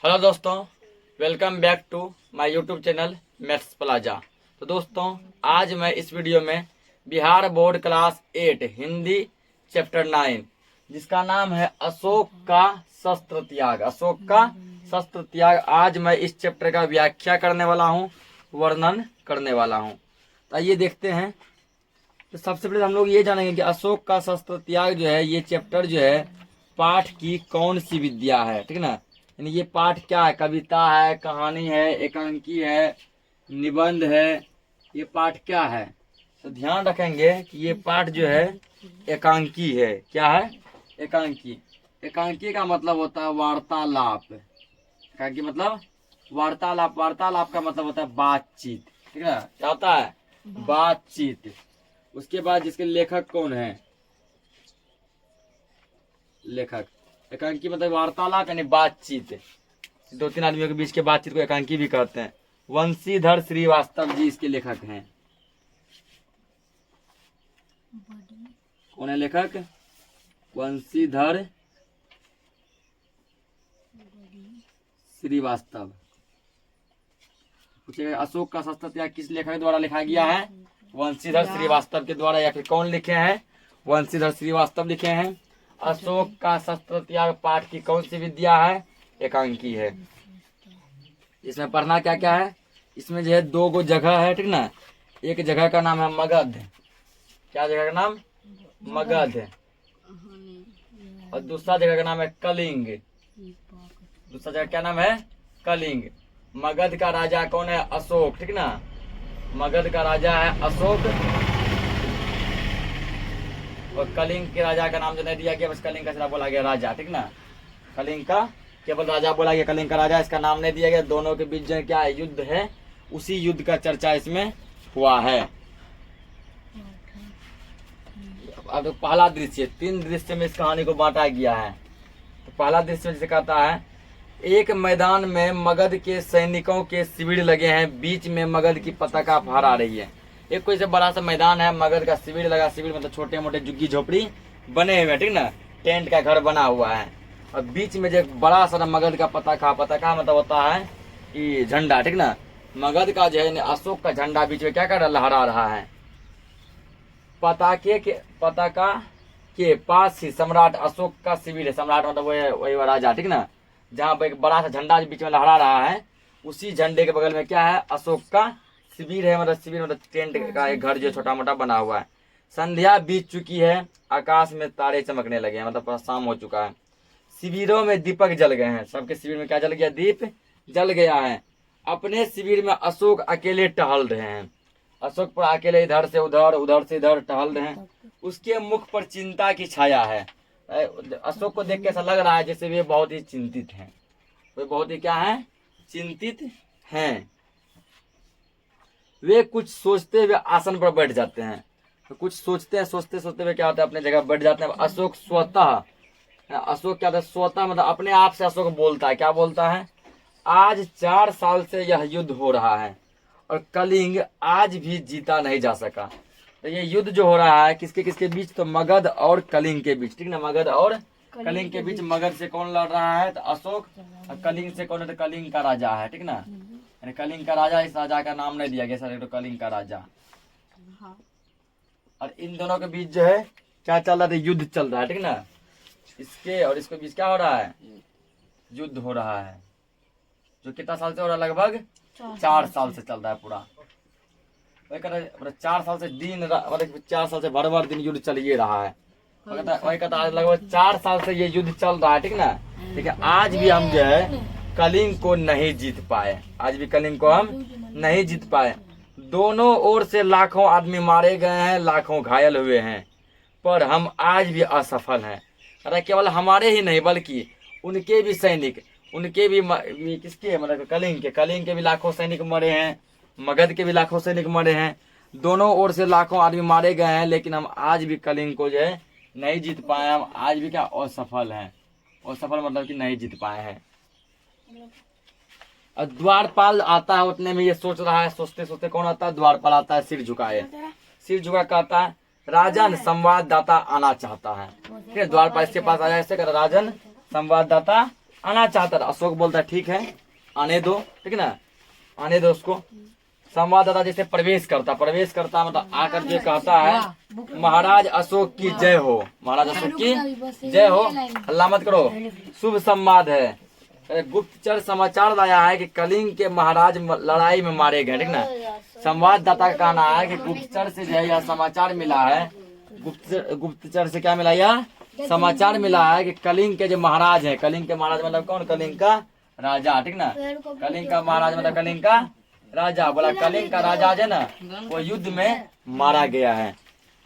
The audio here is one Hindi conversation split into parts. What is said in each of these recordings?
हेलो दोस्तों, welcome back to my YouTube channel Maths Plaza. तो दोस्तों, आज मैं इस वीडियो में Bihar board class 8 Hindi chapter 9 जिसका नाम है अशोक का शस्त्र त्याग, अशोक का शस्त्र त्याग, आज मैं इस चैप्टर का व्याख्या करने वाला हूँ, वर्णन करने वाला हूँ। तो आइए देखते हैं। तो सबसे पहले हम लोग ये जानेंगे कि अशोक का शस्त्र त्याग जो है, ये चैप्टर जो है पाठ की कौन सी विद्या है, ठीक है ना। यानी ये पाठ क्या है, कविता है, कहानी है, एकांकी है, निबंध है, ये पाठ क्या है। तो ध्यान रखेंगे कि ये पाठ जो है एकांकी है। क्या है? एकांकी। एकांकी का मतलब होता है वार्तालाप। एकांकी मतलब वार्तालाप। वार्तालाप का मतलब होता है बातचीत, ठीक है ना। क्या होता है? बातचीत। उसके बाद जिसके लेखक कौन है? लेखक। एकांकी मतलब वार्तालाप यानी बातचीत, दो तीन आदमियों के बीच के बातचीत को एकांकी भी कहते हैं। वंशीधर श्रीवास्तव जी इसके लेखक हैं। कौन है लेखक? वंशीधर श्रीवास्तव। पूछेगा अशोक का शस्त्र त्याग किस लेखक द्वारा लिखा गया है? वंशीधर श्रीवास्तव के द्वारा। या फिर कौन लिखे हैं? वंशीधर श्रीवास्तव लिखे हैं। अशोक का शस्त्र त्याग पाठ की कौन सी विद्या है? एकांकी है। इसमें पढ़ना क्या क्या है? इसमें जो है दो गो जगह है, ठीक ना। एक जगह का नाम है मगध। क्या जगह का नाम? मगध। और दूसरा जगह का नाम है कलिंग। दूसरा जगह क्या नाम है? कलिंग। मगध का राजा कौन है? अशोक, ठीक ना। मगध का राजा है अशोक। और कलिंग के राजा का नाम जो नहीं दिया गया, बस कलिंग का सिर्फ बोला गया राजा, ठीक ना। कलिंग का केवल राजा बोला गया, कलिंग का राजा, इसका नाम नहीं दिया गया। दोनों के बीच जो क्या है? युद्ध है। उसी युद्ध का चर्चा इसमें हुआ है। अब तो पहला दृश्य, तीन दृश्य में इस कहानी को बांटा गया है। तो पहला दृश्य जैसे कहता है, एक मैदान में मगध के सैनिकों के शिविर लगे हैं, बीच में मगध की पताका फहरा रही है। एक कोई से बड़ा सा मैदान है, मगध का शिविर लगा। शिविर मतलब छोटे मोटे झुग्गी झोपड़ी बने हुए हैं, ठीक ना। टेंट का घर बना हुआ है। और बीच में जो बड़ा सा मगध का पताका, पताका मतलब होता है कि झंडा, ठीक ना। मगध का जो है अशोक का झंडा बीच में क्या कर रहा? लहरा रहा है। पताका के पास ही सम्राट अशोक का शिविर है। सम्राट मतलब वही राजा, ठीक ना। जहाँ पर एक बड़ा सा झंडा बीच में लहरा रहा है, उसी झंडे के बगल में क्या है? अशोक का शिविर है। मतलब शिविर मतलब टेंट का एक घर जो छोटा मोटा बना हुआ है। संध्या बीत चुकी है, आकाश में तारे चमकने लगे हैं, मतलब शाम हो चुका है। शिविरों में दीपक जल गए हैं। सबके शिविर में क्या जल गया? दीप जल गया है। अपने शिविर में अशोक अकेले टहल रहे हैं। अशोक पर अकेले इधर से उधर, उधर से इधर टहल रहे हैं। उसके मुख पर चिंता की छाया है। अशोक को देख के ऐसा लग रहा है जैसे वे बहुत ही चिंतित हैं। वे बहुत ही क्या है? चिंतित हैं। वे कुछ सोचते हुए आसन पर बैठ जाते हैं। तो कुछ सोचते हैं, सोचते सोचते हुए क्या होता है? अपने जगह बैठ जाते हैं। अशोक स्वतः, अशोक क्या होता है? स्वतः मतलब अपने आप से अशोक बोलता है। क्या बोलता है? आज 4 साल से यह युद्ध हो रहा है और कलिंग आज भी जीता नहीं जा सका। तो ये युद्ध जो हो रहा है किसके किसके बीच? तो मगध और कलिंग के बीच, ठीक ना। मगध और कलिंग के बीच। मगध से कौन लड़ रहा है? तो अशोक। और कलिंग से कौन है? तो कलिंग का राजा है, ठीक ना। यानी कलिंग का राजा, इस राजा का नाम नहीं दिया गया सर, तो कलिंग का राजा। और इन दोनों के बीच जो है क्या चल रहा है? युद्ध चल रहा है, ठीक ना। इसके और इसके बीच क्या हो रहा है? युद्ध हो रहा है, जो कितना साल से हो रहा है? लगभग 4 साल से चल रहा है पूरा। वही कहता है मतलब 4 साल से दिन, मतलब 4 साल से भर दिन युद्ध चल ये रहा है। वही कहता है लगभग 4 साल से ये युद्ध चल रहा है, ठीक ना। लेकिन आज भी हम जो है कलिंग को नहीं जीत पाए। आज भी कलिंग को हम नहीं जीत पाए। दोनों ओर से लाखों आदमी मारे गए हैं, लाखों घायल हुए हैं, पर हम आज भी असफल हैं। अरे केवल हमारे ही नहीं बल्कि उनके भी सैनिक, उनके भी किसके मतलब कलिंग के भी लाखों सैनिक मरे हैं, मगध के भी लाखों सैनिक मरे हैं। दोनों ओर से लाखों आदमी मारे गए हैं, लेकिन हम आज भी कलिंग को जो है नहीं जीत पाए। हम आज भी क्या? असफल हैं। असफल मतलब कि नहीं जीत पाए हैं। और द्वारपाल आता है, उतने में ये सोच रहा है, सोचते सोचते कौन आता है? द्वारपाल आता है, सिर झुकाए। सिर झुका कहता है, राजन संवाददाता आना चाहता है। ठीक है, द्वारपाल इसके पास आया, ऐसे कर, राजन संवाददाता आना चाहता था। अशोक बोलता ठीक है आने दो, ठीक ना, आने दो उसको। संवाददाता जैसे प्रवेश करता मतलब आकर के कहता है महाराज अशोक की जय हो, महाराज अशोक की जय हो, हल्ला मत करो, शुभ संवाद है। गुप्तचर समाचार लाया है कि कलिंग के महाराज लड़ाई में मारे गए, ठीक ना। संवाददाता का कहना है कि गुप्तचर से जो है यह समाचार मिला है, गुप्तचर से क्या मिला, यह समाचार मिला है कि कलिंग के जो महाराज है, कलिंग के महाराज मतलब कौन, कलिंग का राजा, ठीक ना। कलिंग का महाराज मतलब कलिंग का राजा। बोला कलिंग का राजा है ना वो युद्ध में मारा गया है।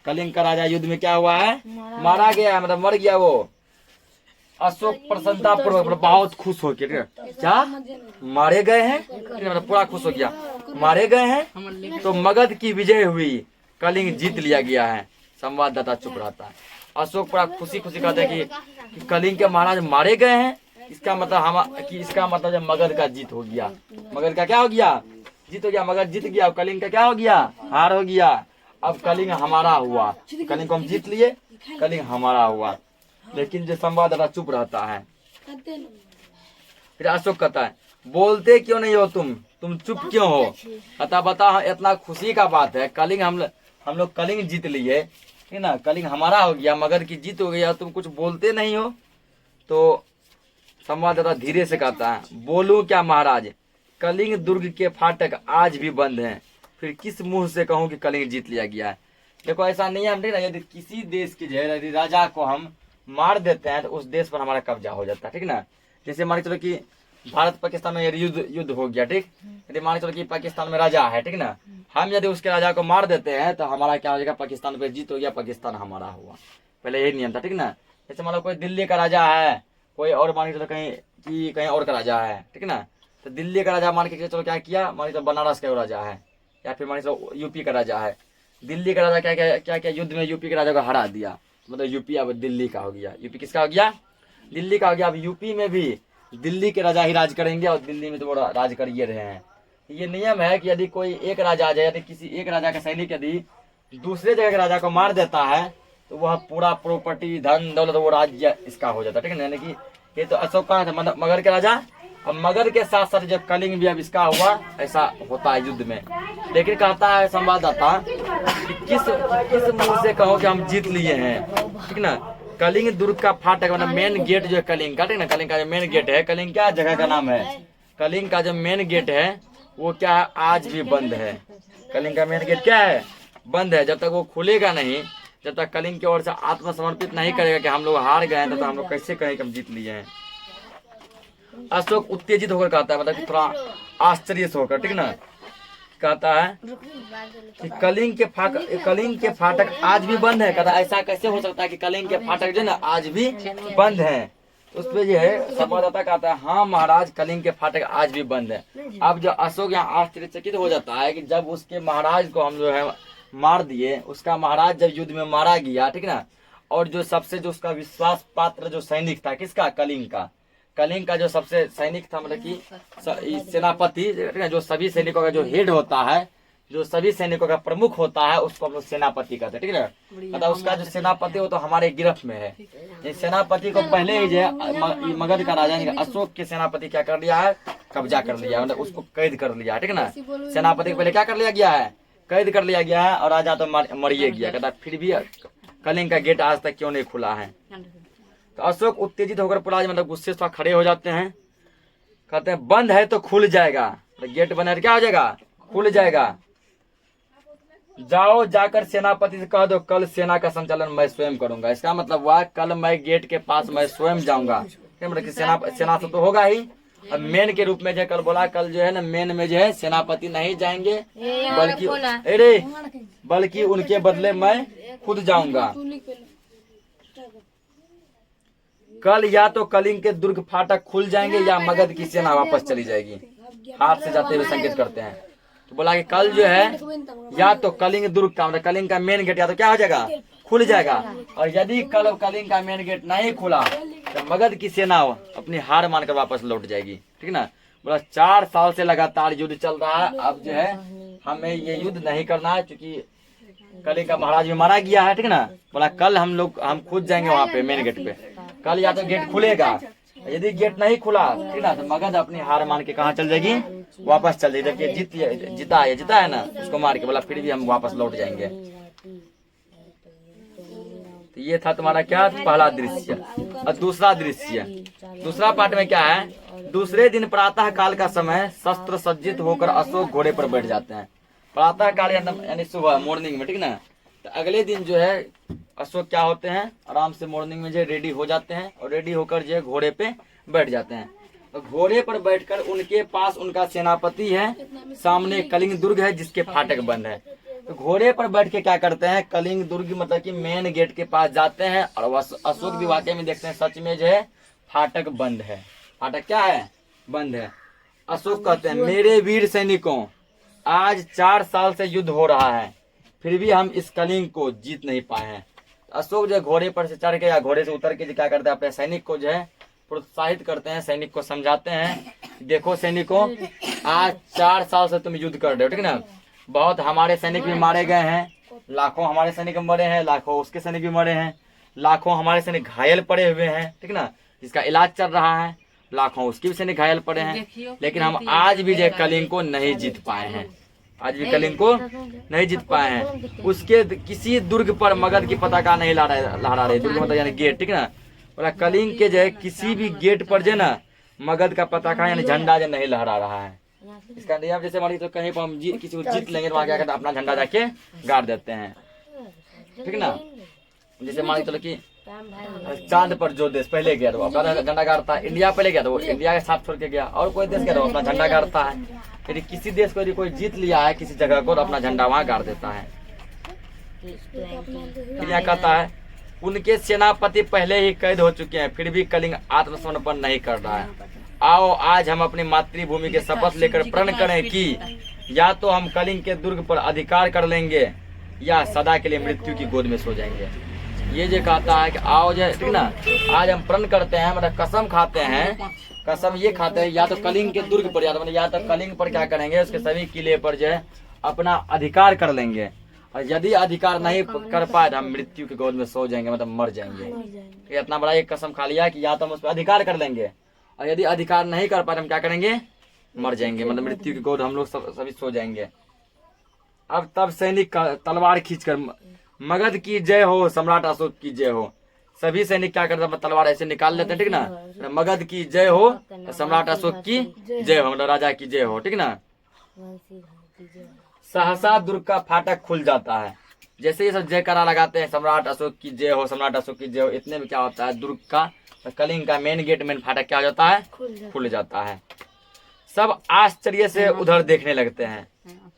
कलिंग का राजा युद्ध में क्या हुआ है, मारा गया है, मतलब मर गया वो। अशोक प्रसन्नता पूर्वक बहुत खुश हो गया, क्या मारे गए हैं, मतलब पूरा खुश हो गया, मारे गए हैं तो मगध की विजय हुई, कलिंग जीत लिया गया है। संवाददाता चुप रहता है। अशोक पूरा खुशी खुशी कहते हैं कि कलिंग के महाराज मारे गए हैं, इसका मतलब जब मगध का जीत हो गया, मगध का क्या हो गया, जीत हो गया, मगध जीत गया, कलिंग का क्या हो गया, हार हो गया। अब कलिंग हमारा हुआ, कलिंग को हम जीत लिए, कलिंग हमारा हुआ। लेकिन जो संवाददाता चुप रहता है। फिर अशोक कहता है बोलते क्यों नहीं हो तुम चुप क्यों हो, बता इतना खुशी का बात है, कलिंग हम लोग कलिंग जीत लिए, है ना, कलिंग हमारा हो गया, मगध की जीत हो गया, तुम कुछ बोलते नहीं हो। तो संवाददाता धीरे से कहता है बोलूं क्या महाराज, कलिंग दुर्ग के फाटक आज भी बंद हैं, फिर किस मुंह से कहूं कि कलिंग जीत लिया गया है। देखो ऐसा नहीं है, हम ना, यदि किसी देश की यदि राजा को हम मार देते हैं तो उस देश पर हमारा कब्जा हो जाता है, ठीक ना। जैसे मान के चलो कि भारत पाकिस्तान में यदि युद्ध हो गया, ठीक, यदि मान के चलो कि पाकिस्तान में राजा है, ठीक ना, हम यदि उसके राजा को मार देते हैं तो हमारा क्या हो जाएगा, पाकिस्तान पे जीत हो गया, पाकिस्तान हमारा हुआ। पहले यही नियम था, ठीक ना। जैसे मान लो कोई दिल्ली का राजा है, कोई और मान के चलो कहीं और का राजा है, ठीक ना, तो दिल्ली का राजा मान के चलो क्या किया, मान के चलो बनारस का राजा है, या फिर मान के चलो यूपी का राजा है, दिल्ली का राजा क्या युद्ध में यूपी के राजा को हरा दिया, मतलब यूपी अब दिल्ली का हो गया, यूपी किसका हो गया, दिल्ली का हो गया। अब यूपी में भी दिल्ली के राजा ही राज करेंगे और दिल्ली में तो वो राज कर ही रहे हैं। ये नियम है कि यदि कोई एक राजा आ जाए, यदि किसी एक राजा का सैनिक यदि दूसरे जगह के राजा को मार देता है तो वह पूरा प्रॉपर्टी धन दौलत वो राज्य इसका हो जाता है, ठीक है। यानी कि ये तो अशोक का था मगध के राजा, अब मगध के साथ साथ जब कलिंग भी अब इसका हुआ, ऐसा होता है युद्ध में। लेकिन कहता है संवाददाता कि किस मुंह से कहो कि हम जीत लिए हैं, ठीक ना। कलिंग दुर्ग का फाटक मतलब मेन गेट जो है कलिंग का, ठीक ना, कलिंग का जो मेन गेट है, कलिंग क्या जगह का नाम है, कलिंग का जो मेन गेट है वो क्या है, आज भी बंद है। कलिंग का मेन गेट क्या है, बंद है। जब तक वो खुलेगा नहीं, जब तक कलिंग की ओर से आत्मसमर्पित नहीं करेगा कि हम लोग हार गए हैं, तब तो हम लोग कैसे कहें कि हम जीत लिए हैं। अशोक उत्तेजित होकर कहता है, मतलब कि थोड़ा आश्चर्य से होकर, ठीक ना, कहता है कि कलिंग के फाटक आज भी बंद है। कहता है ऐसा कैसे हो सकता है कि कलिंग के फाटक जो है ना आज भी बंद है। उस पे जो है संवाददाता कहता है हाँ महाराज कलिंग के फाटक आज भी बंद है। अब जो अशोक यहाँ आश्चर्यचकित हो जाता है कि जब उसके महाराज को हम जो है मार दिए, उसका महाराज जब युद्ध में मारा गया, ठीक ना, और जो सबसे जो उसका विश्वास पात्र जो सैनिक था, किसका, कलिंग का जो सबसे सैनिक था, मतलब कि सेनापति, जो सभी सैनिकों का जो हेड होता है, जो सभी सैनिकों का प्रमुख होता है, उसको हम लोग सेनापति कहते हैं, ठीक है। मतलब उसका जो सेनापति हो तो हमारे गिरफ्त में है। इस सेनापति को पहले ही जो मगध का राजा अशोक के सेनापति क्या कर लिया है, कब्जा कर लिया, मतलब उसको कैद कर लिया, ठीक है ना। सेनापति को पहले क्या कर लिया गया है, कैद कर लिया गया है, और राजा तो मरिए गया। कहता फिर भी कलिंग का गेट आज तक क्यों नहीं खुला है। तो अशोक उत्तेजित होकर पूरा मतलब गुस्से से खड़े हो जाते हैं। कहते हैं बंद है तो खुल जाएगा, तो गेट बंद है क्या हो जाएगा, खुल जाएगा। जाओ जाकर सेनापति से कह दो कल सेना का संचालन मैं स्वयं करूंगा। इसका मतलब हुआ कल मैं गेट के पास मैं स्वयं जाऊंगा, मतलब कि सेना से तो होगा ही। अब मेन के रूप में जो कल बोला, कल जो है ना मेन में जो है सेनापति नहीं जाएंगे, बल्कि उनके बदले मैं खुद जाऊंगा। कल या तो कलिंग के दुर्ग फाटक खुल जाएंगे या मगध की सेना वापस चली जाएगी। हाथ से जाते हुए संकेत करते हैं। तो बोला कि कल जो है या तो कलिंग दुर्ग का मतलब कलिंग का मेन गेट या तो क्या हो जाएगा, खुल जाएगा, और यदि कल कलिंग का मेन गेट नहीं खुला तो मगध की सेना अपनी हार मानकर वापस लौट जाएगी, ठीक ना। बोला 4 साल से लगातार युद्ध चल रहा है, अब जो है हमें ये युद्ध नहीं करना है क्योंकि कलिंग का महाराज भी मारा गया है, ठीक ना। बोला कल हम खुद जाएंगे वहां पे मेन गेट पे। कल या तो गेट खुलेगा यदि गेट नहीं खुला ठीक ना, तो मगध अपनी हार मान के कहाँ चल जाएगी, वापस चल जाएगी। देखिए जीता है ना, उसको मार के बोला फिर भी हम वापस लौट जाएंगे। तो ये था तुम्हारा क्या पहला दृश्य। और दूसरा पार्ट में क्या है, दूसरे दिन प्रातः काल का समय शस्त्र सज्जित होकर अशोक घोड़े पर बैठ जाते हैं। प्रातः काल यानी सुबह मॉर्निंग में ठीक ना। तो अगले दिन जो है अशोक क्या होते हैं, आराम से मॉर्निंग में जो रेडी हो जाते हैं और रेडी होकर जो है घोड़े पे बैठ जाते हैं। तो घोड़े पर बैठकर उनके पास उनका सेनापति है, सामने कलिंग दुर्ग है जिसके फाटक बंद है। तो घोड़े पर बैठ के क्या करते हैं, कलिंग दुर्ग मतलब कि मेन गेट के पास जाते हैं और अशोक भी वाकई में देखते हैं सच में जो है फाटक बंद है। फाटक क्या है, बंद है। अशोक कहते हैं मेरे वीर सैनिकों, आज 4 साल से युद्ध हो रहा है, फिर भी हम इस कलिंग को जीत नहीं पाए हैं। अशोक जो घोड़े पर से चढ़ के या घोड़े से उतर के क्या करते हैं, अपने सैनिक को जो है प्रोत्साहित करते हैं, सैनिक को समझाते हैं, देखो सैनिकों आज 4 साल से तुम युद्ध कर रहे हो ठीक ना। बहुत हमारे सैनिक भी मारे गए हैं, लाखों हमारे सैनिक मरे हैं, लाखों उसके सैनिक भी मरे हैं, लाखों हमारे सैनिक घायल पड़े हुए हैं ठीक ना, जिसका इलाज चल रहा है, लाखों उसके भी सैनिक घायल पड़े हैं। लेकिन हम आज भी जो कलिंग को नहीं जीत पाए हैं, आज भी कलिंग को नहीं जीत पाए हैं। उसके किसी दुर्ग पर मगध की पताका नहीं लहरा रही, दुर्ग मतलब यानी गेट ठीक ना। बोला कलिंग के जो है किसी भी गेट पर जो ना मगध का पताका यानी झंडा जो नहीं लहरा रहा है। इसका नियम जैसे मान लीजिए तो कहीं पर हम किसी को जीत लेंगे तो वहाँ क्या करते हैं, अपना झंडा जाके गाड़ देते हैं ठीक ना। जैसे मान लीजिए कि चांद पर जो देश पहले गया तो अपना झंडा गाड़ता है, इंडिया पहले गया तो वो इंडिया के साथ छोड़ के गया, और कोई देश गया तो अपना झंडा गाड़ता है। यदि किसी देश को यदि कोई जीत लिया है किसी जगह को तो अपना झंडा वहाँ गाड़ देता है। क्या कहता है, उनके सेनापति पहले ही कैद हो चुके हैं, फिर भी कलिंग आत्मसमर्पण नहीं कर रहा है। आओ आज हम अपनी मातृभूमि के शपथ लेकर प्रण करें कि या तो हम कलिंग के दुर्ग पर अधिकार कर लेंगे या सदा के लिए मृत्यु की गोद में सो जाएंगे। ये जो कहता है कि आओ जो ठीक ना, आज हम प्रण करते हैं मतलब कसम खाते हैं, कसम ये खाते हैं या तो कलिंग के दुर्ग पर या तो कलिंग पर क्या करेंगे, उसके सभी किले पर जो है अपना अधिकार कर लेंगे, और यदि अधिकार नहीं कर पाए तो हम मृत्यु की गोद में सो जाएंगे मतलब मर जाएंगे। ये इतना बड़ा एक कसम खा लिया कि या तो हम उस पर अधिकार कर लेंगे और यदि अधिकार नहीं कर पाए हम क्या करेंगे, मर जाएंगे मतलब मृत्यु की गोद हम लोग सभी सो जाएंगे। अब तब सैनिक तलवार खींचकर मगध की जय हो, सम्राट अशोक की जय हो, सभी सैनिक क्या करते हैं तलवार ऐसे निकाल लेते हैं ठीक ना, मगध की जय हो, सम्राट अशोक की जय हो मतलब राजा की जय हो ठीक ना। सहसा दुर्ग का फाटक खुल जाता है। जैसे ये सब जयकारा लगाते हैं सम्राट अशोक की जय हो, सम्राट अशोक की जय हो, इतने में क्या होता है दुर्ग का कलिंग का मेन गेट मेन फाटक क्या हो जाता है, खुल जाता है। सब आश्चर्य से उधर देखने लगते हैं,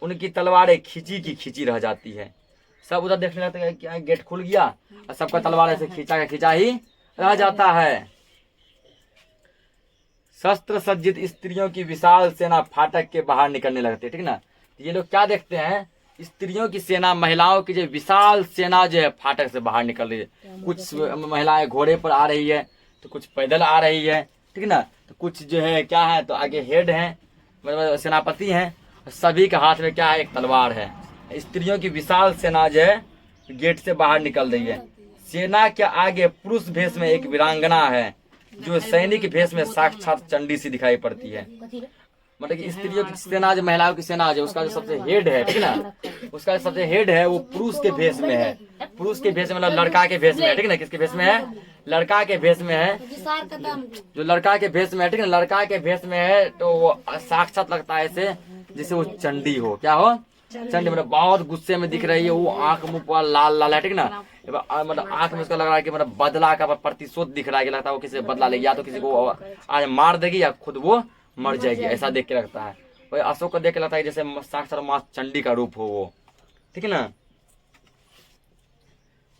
उनकी तलवारें खींची की खींची रह जाती है। सब उधर देखने लगते हैं क्या गेट खुल गया और सबका तलवार ऐसे खींचा ही रह जाता है। शस्त्र सज्जित स्त्रियों की विशाल सेना फाटक के बाहर निकलने लगती है ठीक ना। ये लोग क्या देखते हैं, स्त्रियों की सेना, महिलाओं की जो विशाल सेना जो है फाटक से बाहर निकल रही है। कुछ महिलाएं घोड़े पर आ रही है तो कुछ पैदल आ रही है ठीक ना, तो कुछ जो है क्या है तो आगे हेड है मतलब सेनापति हैं, सभी के हाथ में क्या है, एक तलवार है। स्त्रियों की विशाल सेना जो है गेट से बाहर निकल रही है। सेना के आगे पुरुष भेष में एक वीरांगना है जो सैनिक भेष में साक्षात चंडी सी दिखाई पड़ती है। मतलब कि स्त्रियों की सेना जो महिलाओं की सेना जो उसका जो सबसे हेड है ठीक ना, उसका सबसे हेड है वो पुरुष के भेष में है। पुरुष के भेष में मतलब लड़का के भेष में है ठीक ना। किसके भेष में है, लड़का के भेष में है, जो लड़का के भेष में है ठीक ना, लड़का के भेष में है तो वो साक्षात लगता है ऐसे जैसे वो चंडी हो। क्या हो, चंडी मतलब बहुत गुस्से में दिख रही है, वो आंख मुंह पर लाल लाल है ठीक ना, मतलब आंख में उसका लग रहा है कि मतलब बदला का प्रतिशोध दिख रहा है कि लगता है वो किसी बदला लेगी, या तो किसी को आज मार देगी या खुद वो मर जाएगी, ऐसा देख के लगता है। वही अशोक को देख के लगता है जैसे साक्षात मां चंडी का रूप हो वो ठीक है ना।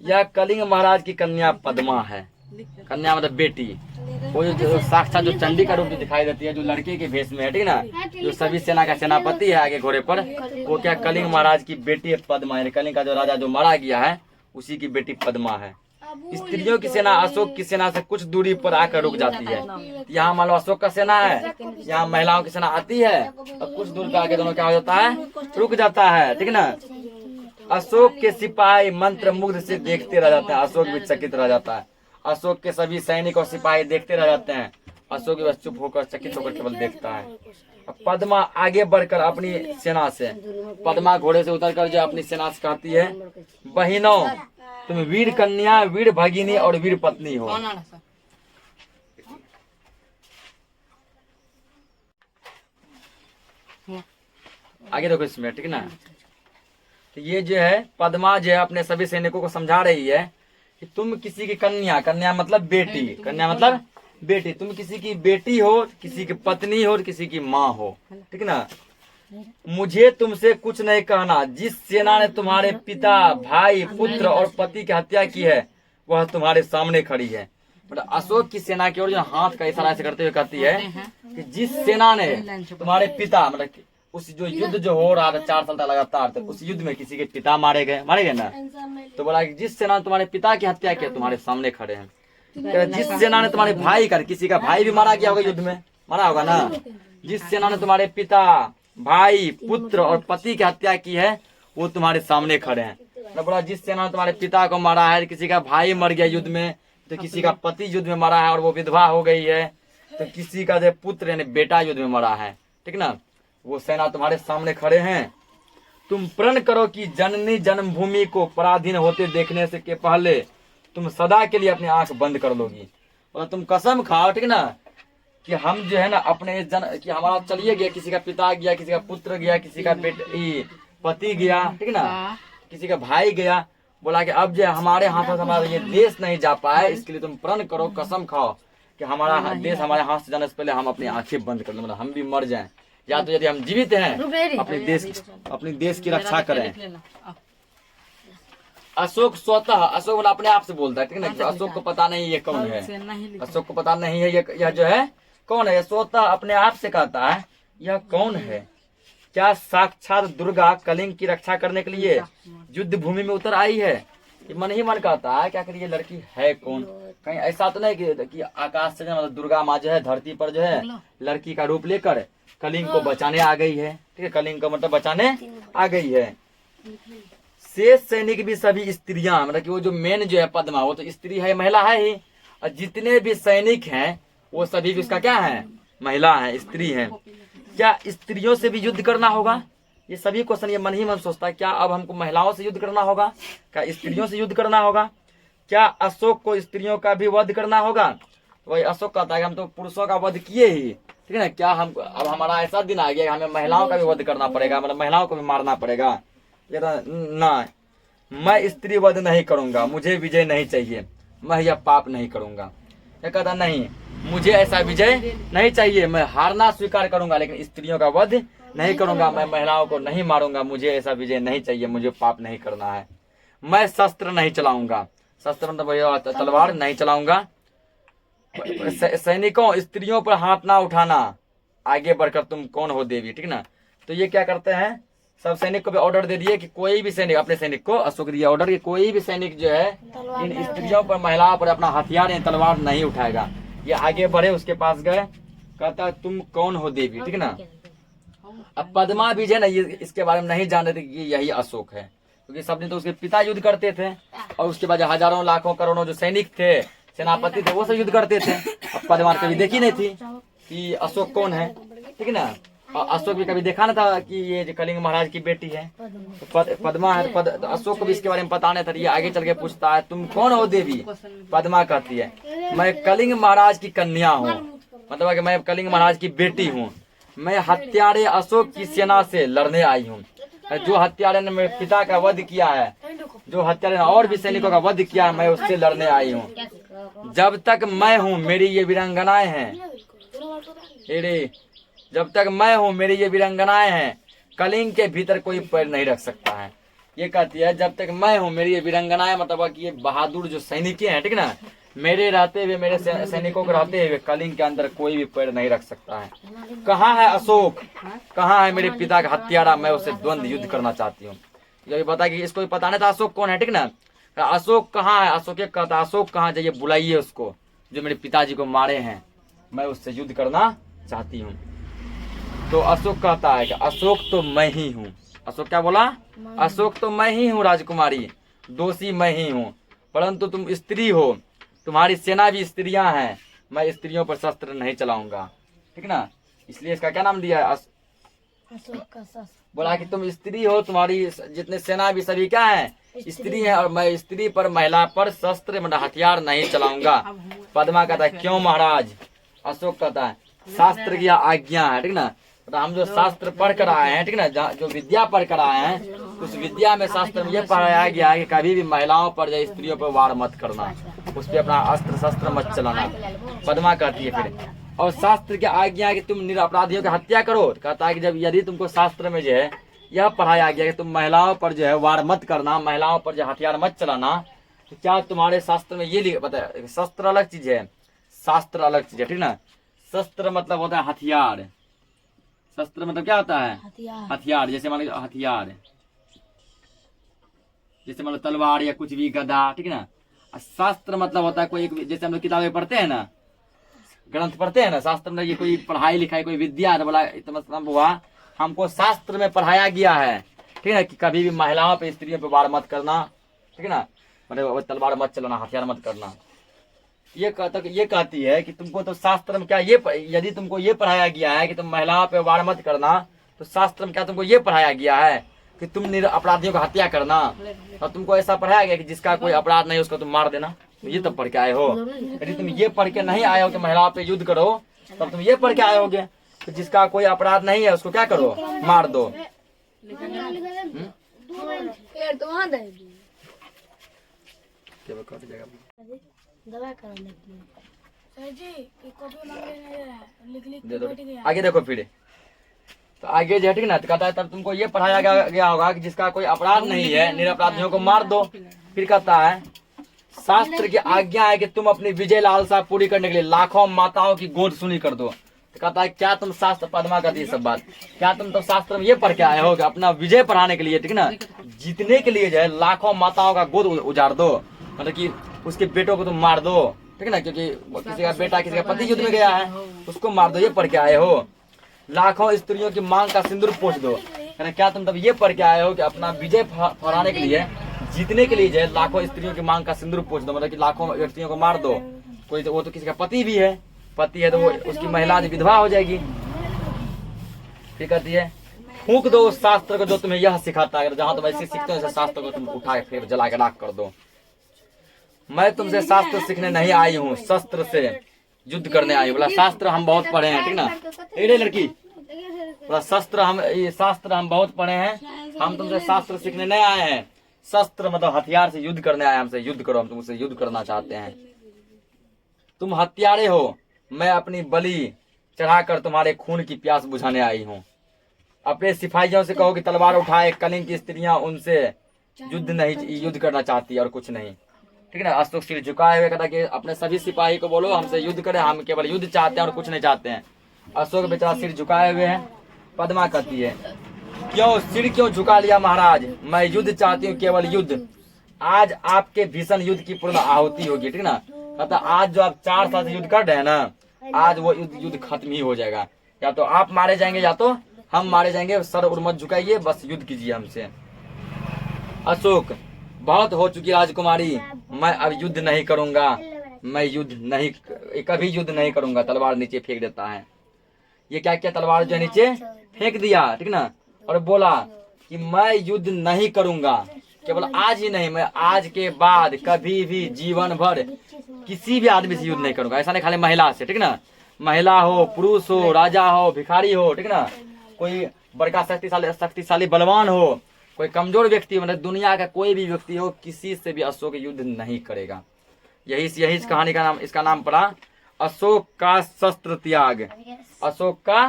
यह कलिंग महाराज की कन्या पद्मा है, कन्या मतलब बेटी, वो जो साक्षात जो चंडी का रूप जो दिखाई देती है, जो लड़के के भेष में है ठीक ना, जो सभी सेना का सेनापति है आगे घोड़े पर, वो क्या कलिंग महाराज की बेटी है पद्मा है। कलिंग का जो राजा जो मारा गया है उसी की बेटी पद्मा है। स्त्रियों की सेना अशोक की सेना से कुछ दूरी पर आकर रुक जाती है। यहाँ मान लो अशोक का सेना है, यहाँ महिलाओं की सेना आती है और कुछ दूर पे आगे दोनों क्या हो जाता है, रुक जाता है ठीक ना। अशोक के सिपाही मंत्र मुग्ध से देखते रह जाते हैं, अशोक भी चकित रह जाता है। अशोक के सभी सैनिक और सिपाही देखते रह जाते हैं, अशोक बस चुप होकर चकित होकर केवल देखता है। अब पद्मा आगे बढ़कर अपनी सेना से, पद्मा घोड़े से उतरकर जो अपनी सेना से कहती है, बहिनों तुम वीर कन्या, वीर भगिनी और वीर पत्नी हो। आगे देखो इसमें, ठीक ना। तो ये जो है पद्मा जो है अपने सभी सैनिकों को समझा रही है कि तुम किसी की कन्या, कन्या मतलब बेटी, कन्या मतलब बेटी, तुम किसी की बेटी हो, किसी की पत्नी हो, किसी की माँ हो, ठीक ना। मुझे तुमसे कुछ नहीं कहना। जिस सेना ने तुम्हारे पिता, भाई, पुत्र और पति की हत्या की है वह तुम्हारे सामने खड़ी है। मतलब अशोक की सेना की ओर जो हाथ का इशारा से करते हुए कहती है कि जिस सेना ने तुम्हारे पिता, मतलब उस जो युद्ध जो हो रहा था 4 साल तक लगातार, तो उस युद्ध में किसी के पिता मारे गए ना, तो बोला कि जिस सेना ने तुम्हारे पिता की हत्या की तुम्हारे सामने खड़े हैं। जिस सेना ने तुम्हारे भाई का, किसी का भाई भी मारा गया होगा युद्ध में, मारा होगा ना। जिस सेना ने तुम्हारे पिता, भाई, पुत्र और पति की हत्या की है वो तुम्हारे सामने खड़े हैं। तो बोला जिस सेना ने तुम्हारे पिता को मारा है, किसी का भाई मर गया युद्ध में, तो किसी का पति युद्ध में मरा है और वो विधवा हो गई है, तो किसी का जो पुत्र यानी बेटा युद्ध में मरा है, ठीक ना, वो सेना तुम्हारे सामने खड़े हैं। तुम प्रण करो कि जननी जन्मभूमि को पराधीन होते देखने से के पहले तुम सदा के लिए अपनी आंख बंद कर लोगी। और तुम कसम खाओ, ठीक ना, कि हम जो है ना अपने कि हमारा चलिए गया, किसी का पिता गया, किसी का पुत्र गया, किसी का पति गया, ठीक ना, किसी का भाई गया, बोला कि अब जो हमारे हाथों से हमारा ये देश नहीं जा पाए, इसके लिए तुम प्रण करो, कसम खाओ कि हमारा देश हमारे हाथ से जाने से पहले हम अपनी आंखें बंद कर लें, मतलब हम भी मर जाएं, या तो यदि हम जीवित हैं अपने देश की रक्षा करें। अशोक स्वतः, अशोक बोला अपने आप से बोलता है, ठीक है ना। अशोक को पता नहीं ये कौन है, अशोक को पता नहीं है यह जो है कौन है। स्वतः अपने आप से कहता है यह कौन है। क्या साक्षात दुर्गा कलिंग की रक्षा करने के लिए युद्ध भूमि में उतर आई है। ये मन ही मन कहता है क्या करिए लड़की है कौन। कहीं ऐसा तो नहीं कि आकाश से मतलब दुर्गा माँ जो है धरती पर जो है लड़की का रूप लेकर कलिंग को बचाने आ गई है, ठीक है। कलिंग को मतलब बचाने आ गई है। शेष सैनिक भी सभी स्त्रियां, मतलब कि वो जो मेन जो है पद्मा वो तो स्त्री है, महिला है ही, और जितने भी सैनिक हैं वो सभी भी उसका क्या है, महिला है, स्त्री है। क्या स्त्रियों से भी युद्ध करना होगा। ये सभी क्वेश्चन ये मन ही मन सोचता है, क्या अब हमको महिलाओं से युद्ध करना होगा, क्या स्त्रियों से युद्ध करना होगा, क्या अशोक को स्त्रियों का भी वध करना होगा। तो वही अशोक कहता है कि हम तो पुरुषों का वध किए ही, ठीक है ना। क्या हम अब हमारा ऐसा दिन आ गया हमें महिलाओं का भी वध करना पड़ेगा, मतलब महिलाओं को भी मारना पड़ेगा। ये ना, मैं स्त्री वध नहीं करूंगा, मुझे विजय नहीं चाहिए, मैं यह पाप नहीं करूंगा। ये कहता नहीं, मुझे ऐसा विजय नहीं चाहिए, मैं हारना स्वीकार करूंगा लेकिन स्त्रियों का वध नहीं करूंगा, मैं महिलाओं को नहीं मारूंगा, मुझे ऐसा विजय नहीं चाहिए, मुझे पाप नहीं करना है। मैं शस्त्र नहीं चलाऊंगा, शस्त्र मतलब तलवार नहीं चलाऊंगा। सैनिकों स्त्रियों पर हाथ ना उठाना, आगे बढ़कर तुम कौन हो देवी, ठीक ना। तो ये क्या करते हैं, सब सैनिक को भी ऑर्डर दे दिए कि कोई भी सैनिक, अपने सैनिक को अशोक दिया ऑर्डर कि कोई भी सैनिक जो है इन स्त्रियों पर महिलाओं पर अपना हथियार या तलवार नहीं उठाएगा। ये आगे बढ़े, उसके पास गए, कहता तुम कौन हो देवी, ठीक ना। अब पद्मा भी है ना ये इसके बारे में नहीं जान रहे थे कि यही अशोक है, क्योंकि सबने तो उसके पिता युद्ध करते थे और उसके बाद हजारों लाखों करोड़ों जो सैनिक थे, सेनापति थे, वो सब युद्ध करते थे। अब पद्मा कभी देखी नहीं थी कि अशोक कौन है, ठीक है ना। और अशोक भी कभी देखा ना था कि ये जो कलिंग महाराज की बेटी है, तो पद्मा है। तो अशोक को भी इसके बारे में पता नहीं था। ये आगे चल के पूछता है तुम कौन हो देवी। पद्मा कहती है मैं कलिंग महाराज की कन्या हूँ, मतलब कि मैं कलिंग महाराज की बेटी हूँ। मैं हत्यारे अशोक की सेना से लड़ने आई हूँ। जो हत्यारे ने मेरे पिता का वध किया है, जो हत्यारे ने और भी सैनिकों का वध किया है, मैं उससे लड़ने आई हूँ। जब तक मैं हूँ मेरी ये वीरांगनाएं हैं, जब तक मैं हूँ मेरी ये वीरांगनाएं हैं, कलिंग के भीतर कोई पैर नहीं रख सकता है। ये कहती है जब तक मैं हूँ मेरी ये वीरांगनाएं, मतलब कि ये बहादुर जो सैनिक हैं, ठीक ना, मेरे रहते हुए, मेरे सैनिकों के रहते हुए कलिंग के अंदर कोई भी पैर नहीं रख सकता है। कहाँ है अशोक, कहाँ है मेरे पिता का हत्यारा, मैं उससे द्वंद्व युद्ध करना चाहती हूँ। ये बता कि इसको पता नहीं था अशोक कौन है, ठीक ना। अशोक कहाँ है, अशोक कहता अशोक कहाँ, जाइए बुलाइए उसको जो मेरे पिताजी को मारे हैं, मैं उससे युद्ध करना चाहती हूँ। तो अशोक कहता है कि अशोक तो मैं ही हूँ। अशोक क्या बोला, अशोक तो मैं ही हूँ राजकुमारी, दोषी मैं ही हूँ, परंतु तुम स्त्री हो, तुम्हारी सेना भी स्त्रियां हैं, मैं स्त्रियों पर शस्त्र नहीं चलाऊंगा, ठीक ना। इसलिए इसका क्या नाम दिया है, अशोक का शस्त्र। बोला कि तुम स्त्री हो, तुम्हारी जितने सेना भी सभी क्या है, स्त्री है, और मैं स्त्री पर महिला पर शस्त्र मतलब हथियार नहीं चलाऊंगा। पद्मा कहता है क्यों महाराज। अशोक कहता है शास्त्र की आज्ञा है, ठीक ना। तो हम जो शास्त्र पढ़ कर आए हैं, ठीक ना, जो विद्या पढ़ कर आए हैं, उस विद्या में शास्त्र में ये पढ़ाया गया है कि कभी भी महिलाओं पर या स्त्रियों पर वार मत करना, उस पर अपना अस्त्र शस्त्र मत चलाना। पद्मा कहती है फिर, और शास्त्र की आज्ञा है कि तुम निरपराधियों की हत्या करो। कहता है कि जब यदि तुमको शास्त्र में जो है यह पढ़ाया गया कि तुम महिलाओं पर जो है वार मत करना, महिलाओं पर जो हथियार मत चलाना, तो क्या तुम्हारे शास्त्र में ये पता है, शस्त्र अलग चीज है, शास्त्र अलग चीज है, ठीक ना। शस्त्र मतलब होता है हथियार, शस्त्र मतलब क्या होता है, हथियार। जैसे मान लो हथियार, जैसे मान लो तलवार या कुछ भी, गदा, ठीक ना। शास्त्र मतलब होता है कोई एक, जैसे हम लोग किताबें पढ़ते हैं ना, ग्रंथ पढ़ते हैं ना, शास्त्र में ये कोई पढ़ाई लिखाई कोई विद्या है, तो बोला मतलब हुआ हमको शास्त्र में पढ़ाया गया है, ठीक है, कि कभी भी महिलाओं पे स्त्रियों पे वार मत करना, ठीक है ना, मतलब तलवार मत चलाना, हथियार मत करना। ये कहती है कि तुमको तो शास्त्र में क्या ये, यदि तुमको ये पढ़ाया गया है कि तुम महिलाओं पे वार मत करना, तो शास्त्र में क्या तुमको ये पढ़ाया गया है कि तुम अपराधियों को हत्या करना, और तुमको ऐसा पढ़ाया गया कि जिसका कोई अपराध नहीं उसको तुम मार देना। ये तब पढ़ के आए हो। यदि तुम ये पढ़ के नहीं आए हो कि महिलाओं पे युद्ध करो, तब तुम ये पढ़ के आए होगे कि जिसका कोई अपराध नहीं है उसको क्या करो, मार दो। आगे देखो फिर, तो आगे जो है, ठीक ना, तो कहता है तब तुमको ये पढ़ाया गया होगा कि जिसका कोई अपराध नहीं है निरपराधियों को मार दो। फिर कहता है शास्त्र की आज्ञा है कि तुम अपनी विजय लालसा पूरी करने के लिए लाखों माताओं की गोद सुनी कर दो। तो कहता है क्या तुम शास्त्र, पद्मा कहती है सब बात, क्या तुम तो शास्त्र में ये पढ़ के आए हो कि अपना विजय बढ़ाने के लिए, ठीक ना, जीतने के लिए जो है लाखों माताओं का गोद उजाड़ दो, मतलब कि उसके बेटों को तुम मार दो, ठीक ना, क्योंकि किसी का बेटा किसी का पति युद्ध में गया है उसको मार दो, ये पढ़ के आए हो। लाखों स्त्रियों की मांग का सिंदूर पोंछ दो, क्या तुम तब ये पढ़ के आए हो कि अपना विजय फहराने के लिए, जीतने के लिए जो है लाखों स्त्रियों की मांग का सिंदूर पोंछ दो, मतलब कि लाखों व्यक्तियों को मार दो। कोई तो वो तो किसी का पति भी है, पति है तो वो उसकी महिला विधवा हो जाएगी। फिर कहती है फूंक दो उस शास्त्र को जो तुम्हें यह सिखाता है, जहां तुम ऐसे सीखते हो ऐसे शास्त्र को तुम उठा के फिर जला के राख कर दो। मैं तुमसे शास्त्र सीखने नहीं आई हूँ, शस्त्र से युद्ध करने आई। बोला शास्त्र हम बहुत पढ़े हैं, ठीक ना, ए लड़की, बोला शास्त्र हम बहुत पढ़े हैं, हम तुमसे शास्त्र सीखने नहीं आए हैं। शस्त्र मतलब हथियार से युद्ध करने आए, हमसे युद्ध करो, हम तुमसे युद्ध करना चाहते हैं। तुम हत्यारे हो, मैं अपनी बलि चढ़ाकर तुम्हारे खून की प्यास बुझाने आई हूँ। अपने सिपाहियों से कहो कि तलवार उठाए, कलिंग की स्त्रियां उनसे युद्ध करना चाहती और कुछ नहीं, ठीक है ना। अशोक सिर झुकाए हुए कहता कि अपने सभी सिपाही को बोलो हमसे युद्ध करें, हम केवल युद्ध चाहते हैं और कुछ नहीं चाहते हैं। अशोक बेचारा सिर झुकाए हुए हैं। पद्मा कहती है क्यों सिर क्यों झुका लिया महाराज, मैं युद्ध चाहती हूँ, केवल युद्ध। आज आपके भीषण युद्ध की पूर्ण आहुति होगी, ठीक ना। कहता आज जो आप 4 साल से युद्ध कर रहे हैं ना, आज वो युद्ध खत्म ही हो जाएगा। या तो आप मारे जाएंगे या तो हम मारे जाएंगे। सर और मत झुकाइए, बस युद्ध कीजिए हमसे। अशोक बहुत हो चुकी राजकुमारी, मैं अब युद्ध नहीं करूंगा, मैं कभी युद्ध नहीं करूंगा। तलवार नीचे फेंक देता है। ये क्या किया, तलवार जो नीचे फेंक दिया, ठीक ना, और बोला कि मैं युद्ध नहीं करूंगा, केवल आज ही नहीं, मैं आज के बाद कभी भी जीवन भर किसी भी आदमी से युद्ध नहीं करूंगा। ऐसा नहीं खाली महिला से, ठीक ना, महिला हो, पुरुष हो, राजा हो, भिखारी हो, ठीक ना, कोई बड़का शक्तिशाली बलवान हो, कोई कमजोर व्यक्ति, मतलब दुनिया का कोई भी व्यक्ति हो, किसी से भी अशोक युद्ध नहीं करेगा। यही इस कहानी का नाम, इसका नाम पड़ा अशोक का शस्त्र त्याग। अशोक का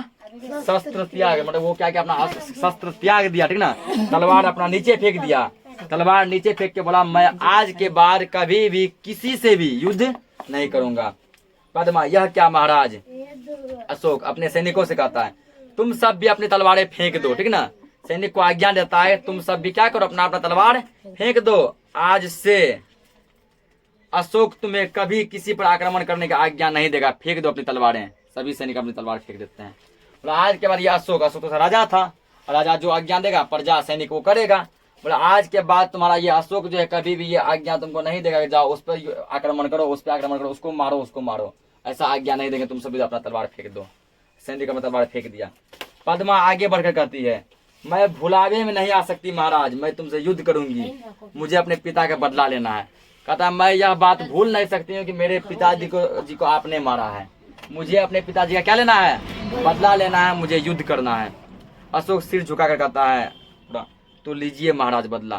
शस्त्र त्याग मतलब वो क्या अपना शस्त्र त्याग दिया, ठीक ना, तलवार अपना नीचे फेंक दिया। तलवार नीचे फेंक के बोला मैं आज के बाद कभी भी किसी से भी युद्ध नहीं करूंगा। पद्मा यह क्या महाराज। अशोक अपने सैनिकों से कहता है तुम सब भी अपनी तलवारें फेंक दो, ठीक ना, सैनिक को आज्ञा देता है तुम सब भी क्या करो, अपना तलवार फेंक दो। आज से अशोक तुम्हें कभी किसी पर आक्रमण करने की आज्ञा नहीं देगा, फेंक दो अपनी तलवारें। सभी सैनिक अपनी तलवार फेंक देते हैं। बोला आज के बाद ये अशोक तो राजा था, और राजा जो आज्ञा देगा प्रजा सैनिक वो करेगा। बोला आज के बाद तुम्हारा ये अशोक जो है कभी भी ये आज्ञा तुमको नहीं देगा कि जाओ उस पर आक्रमण करो, उस पर आक्रमण करो, उसको मारो, उसको मारो। ऐसा आज्ञा नहीं देंगे, तुम सभी अपना तलवार फेंक दो। सैनिक का तलवार फेंक दिया। पद्मा आगे बढ़कर कहती है, मैं भुलावे में नहीं आ सकती महाराज, मैं तुमसे युद्ध करूंगी, मुझे अपने पिता का बदला लेना है। कहता है, मैं यह बात भूल नहीं सकती हूँ कि मेरे पिताजी को आपने मारा है, मुझे अपने पिताजी का क्या लेना है, बदला लेना है, मुझे युद्ध करना है। अशोक सिर झुका कर कहता है, तो लीजिए महाराज बदला,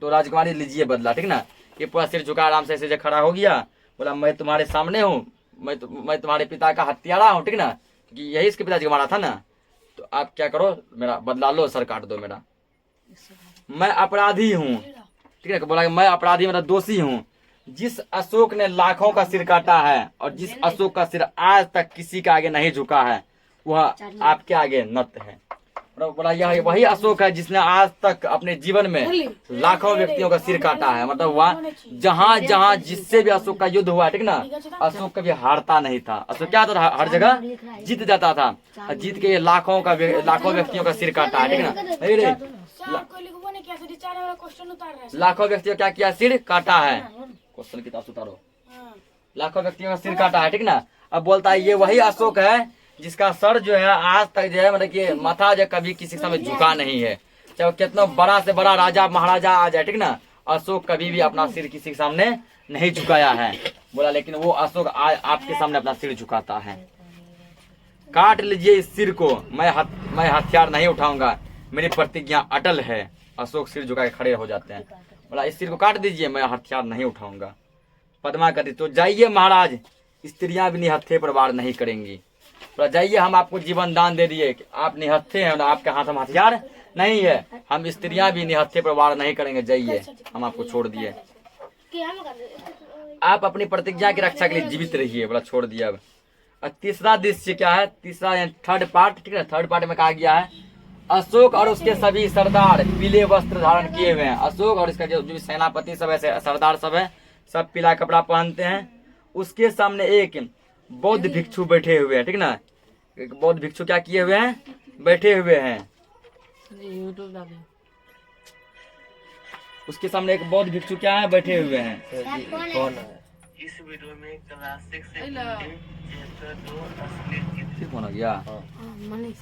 तो राजकुमारी लीजिए बदला, ठीक ना। ये पूरा सिर झुका आराम से ऐसे खड़ा हो गया, बोला मैं तुम्हारे सामने हूँ, मैं तुम्हारे पिता का हत्यारा हूँ, ठीक ना, क्योंकि यही इसके पिताजी को मारा था ना। तो आप क्या करो, मेरा बदला लो, सर काट दो मेरा, मैं अपराधी हूँ, ठीक है। बोला कि मैं अपराधी, मेरा दोषी हूँ। जिस अशोक ने लाखों का सिर काटा है और जिस अशोक का सिर आज तक किसी के आगे नहीं झुका है, वह आपके आगे नत है। बोला यह वही अशोक है जिसने आज तक अपने जीवन में लाखों व्यक्तियों का सिर काटा है। मतलब वह जहाँ जहाँ जिससे भी अशोक का युद्ध हुआ, ठीक ना, अशोक कभी हारता नहीं था। अशोक क्या था, हर जगह जीत जाता था, और जीत के लाखों व्यक्तियों का सिर काटा है, ठीक ना। नहीं रे, लाखों व्यक्तियों क्या किया, सिर काटा है। क्वेश्चन किताब उतारो, लाखों व्यक्तियों का सिर काटा है, ठीक ना। अब बोलता है ये वही अशोक है जिसका सर जो है आज तक जो है, मतलब कि माथा जो कभी किसी के सामने झुका नहीं है, चाहे वो कितना बड़ा से बड़ा राजा महाराजा आ जाए, ठीक ना। अशोक कभी भी अपना सिर किसी के सामने नहीं झुकाया है। बोला लेकिन वो अशोक आपके सामने अपना सिर झुकाता है। काट लीजिए इस सिर को, मैं हथियार नहीं उठाऊंगा, मेरी प्रतिज्ञा अटल है। अशोक सिर झुका के खड़े हो जाते हैं। बोला इस सिर को काट दीजिए, मैं हथियार नहीं उठाऊंगा। पद्मा कहती तो जाइए महाराज, स्त्रियां भी निहत्थे पर वार नहीं करेंगी। बोला जाइए, हम आपको जीवन दान दे दिए, आप निहत्थे हैं, आपके हाथ में हथियार नहीं है, हम स्त्रियां भी निहत्थे पर वार नहीं करेंगे, जाइए, हम आपको छोड़ दिए, आप अपनी प्रतिज्ञा की रक्षा के लिए जीवित रहिए। बोला छोड़ दिया। अब तीसरा दृश्य क्या है, तीसरा थर्ड पार्ट, ठीक है। थर्ड पार्ट में कहा गया है अशोक और उसके सभी सरदार पीले वस्त्र धारण किए हुए हैं। अशोक और इसका जो सेनापति सब है, सरदार सब है, सब पीला कपड़ा पहनते हैं। उसके सामने एक बौद्ध भिक्षु बैठे हुए हैं, ठीक ना। एक बौद्ध भिक्षु क्या किए हुए हैं, बैठे हुए हैं। उसके सामने एक बौद्ध भिक्षु क्या है, बैठे हुए हैं। कौन है? इस वीडियो में क्लासिक से चैप्टर 2 असली कौन हो गया, मनीष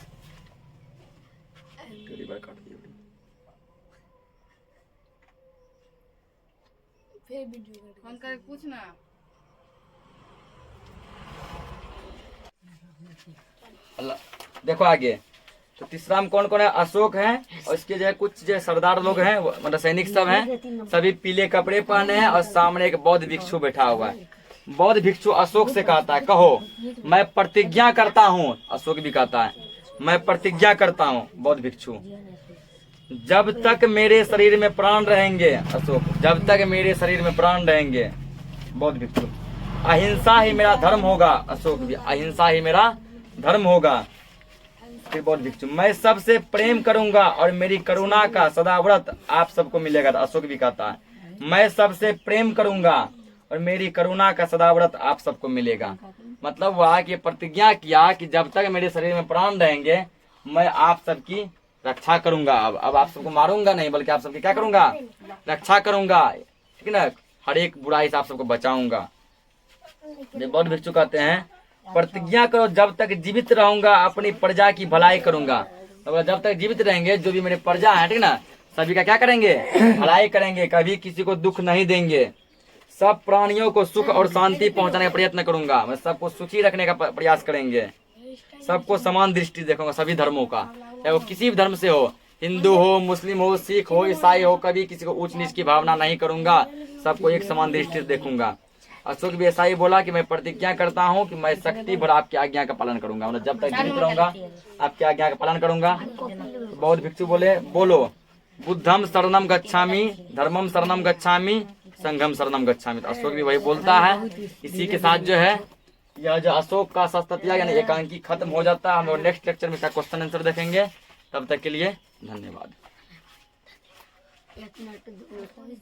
फोन करके पूछना। देखो आगे, तो तीसरा में कौन कौन है, अशोक है और इसके जो है कुछ जो सरदार लोग हैं, मतलब सैनिक सब हैं, सभी पीले कपड़े पहने हैं, और सामने एक बौद्ध भिक्षु बैठा हुआ है। बौद्ध भिक्षु अशोक से कहता है, कहो मैं प्रतिज्ञा करता हूँ। अशोक भी कहता है मैं प्रतिज्ञा करता हूँ। बौद्ध भिक्षु, जब तक मेरे शरीर में प्राण रहेंगे, अशोक जब तक मेरे शरीर में प्राण रहेंगे। बौद्ध भिक्षु, अहिंसा ही मेरा धर्म होगा। अशोक भी, अहिंसा ही मेरा धर्म होगा। फिर बौद्ध भिक्षु, मैं सबसे प्रेम करूंगा और मेरी करुणा का सदाव्रत आप सबको मिलेगा। अशोक भी कहता है मैं सबसे प्रेम करूंगा और मेरी करुणा का सदाव्रत आप सबको मिलेगा। मतलब वह की प्रतिज्ञा किया कि जब तक मेरे शरीर में प्राण रहेंगे मैं आप सबकी रक्षा करूंगा। अब आप सबको मारूंगा नहीं, बल्कि आप सबकी क्या करूंगा, रक्षा करूंगा, ठीक है ना। हर एक बुराई से आप सबको बचाऊंगा। बौद्ध भिक्षु कहते हैं प्रतिज्ञा करो, जब तक जीवित रहूंगा अपनी प्रजा की भलाई करूंगा। तो जब तक जीवित रहेंगे जो भी मेरे प्रजा है, ठीक ना, सभी का क्या करेंगे, भलाई करेंगे, कभी किसी को दुख नहीं देंगे, सब प्राणियों को सुख और शांति पहुंचाने का प्रयत्न करूंगा, मैं सबको सुखी रखने का प्रयास करेंगे, सबको समान दृष्टि देखूंगा, सभी धर्मों का, चाहे वो किसी भी धर्म से हो, हिंदू हो, मुस्लिम हो, सिख हो, ईसाई हो, कभी किसी को ऊंच नीच की भावना नहीं करूंगा, सबको एक समान दृष्टि से देखूंगा। अशोक भी ऐसा ही बोला कि मैं प्रतिज्ञा करता हूँ कि मैं शक्ति भर आपकी आज्ञा का पालन करूंगा, मतलब जब तक जीवित रहूंगा आपकी आज्ञा का पालन करूंगा। तो बौद्ध भिक्षु बोले, बोलो बुद्धम शरणम गच्छामि, धर्मम शरणम गच्छामि, संघम शरणम गच्छामि। तो अशोक भी वही बोलता है। इसी के साथ जो है यह जो अशोक का शस्त्रक्रिया यानी एकांकी खत्म हो जाता है। हम लोग नेक्स्ट लेक्चर में इसका क्वेश्चन आंसर देखेंगे। तब तक के लिए धन्यवाद।